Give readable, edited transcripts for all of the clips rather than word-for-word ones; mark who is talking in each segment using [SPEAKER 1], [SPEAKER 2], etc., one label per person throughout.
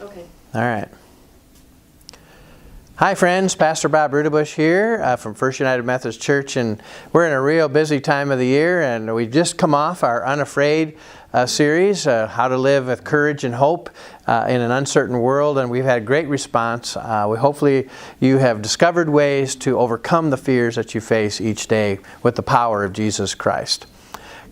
[SPEAKER 1] Okay.
[SPEAKER 2] All right. Hi friends, Pastor Bob Rudabush here from First United Methodist Church, and we're in a real busy time of the year, and we've just come off our Unafraid series, how to live with courage and hope in an uncertain world, and we've had great response. Hopefully you have discovered ways to overcome the fears that you face each day with the power of Jesus Christ.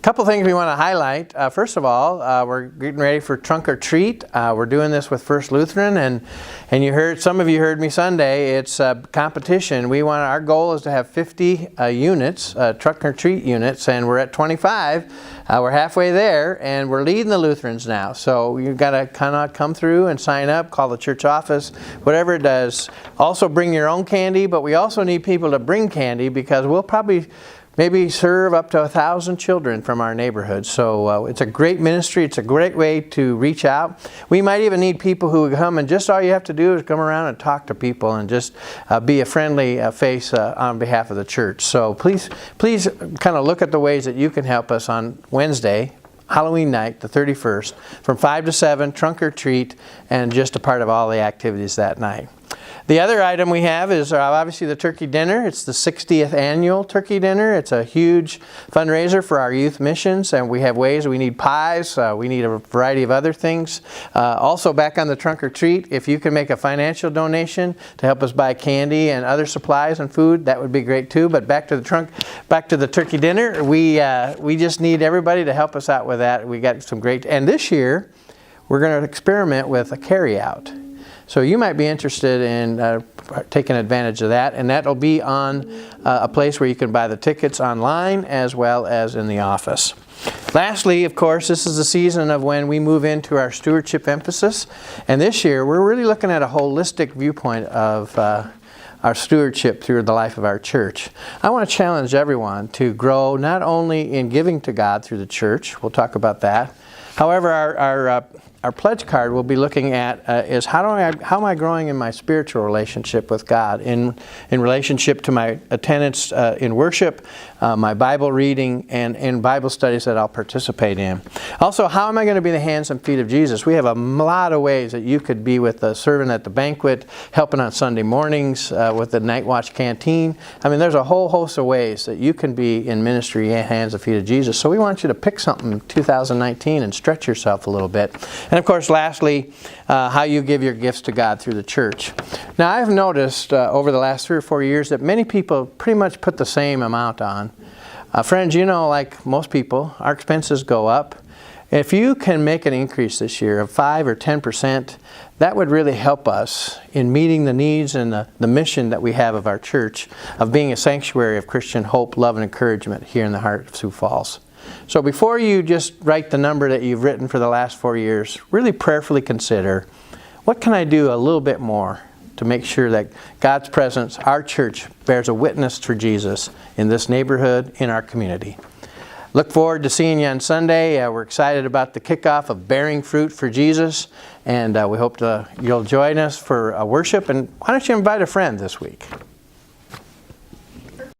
[SPEAKER 2] Couple things we want to highlight. First of all, we're getting ready for Trunk or Treat. We're doing this with First Lutheran, and some of you heard me Sunday. It's a competition. Our goal is to have 50 units, Trunk or Treat units, and we're at 25. We're halfway there, and we're leading the Lutherans now. So you've got to kind of come through and sign up, call the church office, whatever it does. Also bring your own candy, but we also need people to bring candy because we'll probably maybe serve up to 1,000 children from our neighborhood. So it's a great ministry. It's a great way to reach out. We might even need people who come and just all you have to do is come around and talk to people and just be a friendly face on behalf of the church. So please kind of look at the ways that you can help us on Wednesday, Halloween night, the 31st, from 5 to 7, Trunk or Treat, and just a part of all the activities that night. The other item we have is obviously the turkey dinner. It's the 60th annual turkey dinner. It's a huge fundraiser for our youth missions, and we have ways. We need pies. We need a variety of other things. Also, back on the Trunk or Treat, if you can make a financial donation to help us buy candy and other supplies and food, that would be great too. But back to the turkey dinner, we just need everybody to help us out with that. We got some great, and this year we're going to experiment with a carry-out. So you might be interested in taking advantage of that, and that'll be on a place where you can buy the tickets online as well as in the office. Lastly, of course, this is the season of when we move into our stewardship emphasis, and this year we're really looking at a holistic viewpoint of our stewardship through the life of our church. I want to challenge everyone to grow not only in giving to God through the church, we'll talk about that. However, our pledge card we'll be looking at is how am I growing in my spiritual relationship with God, in relationship to my attendance in worship, my Bible reading, and in Bible studies that I'll participate in. Also, how am I going to be the hands and feet of Jesus? We have a lot of ways that you could be with the servant at the banquet, helping on Sunday mornings, with the Night Watch canteen. I mean, there's a whole host of ways that you can be in ministry and hands and feet of Jesus. So we want you to pick something in 2019 and stretch yourself a little bit. And of course, lastly, how you give your gifts to God through the church. Now, I've noticed over the last 3 or 4 years that many people pretty much put the same amount on. Friends, you know, like most people, our expenses go up. If you can make an increase this year of 5 or 10%, that would really help us in meeting the needs and the mission that we have of our church, of being a sanctuary of Christian hope, love, and encouragement here in the heart of Sioux Falls. So before you just write the number that you've written for the last 4 years, really prayerfully consider, what can I do a little bit more to make sure that God's presence, our church, bears a witness for Jesus in this neighborhood, in our community. Look forward to seeing you on Sunday. We're excited about the kickoff of Bearing Fruit for Jesus, and we hope you'll join us for worship. And why don't you invite a friend this week?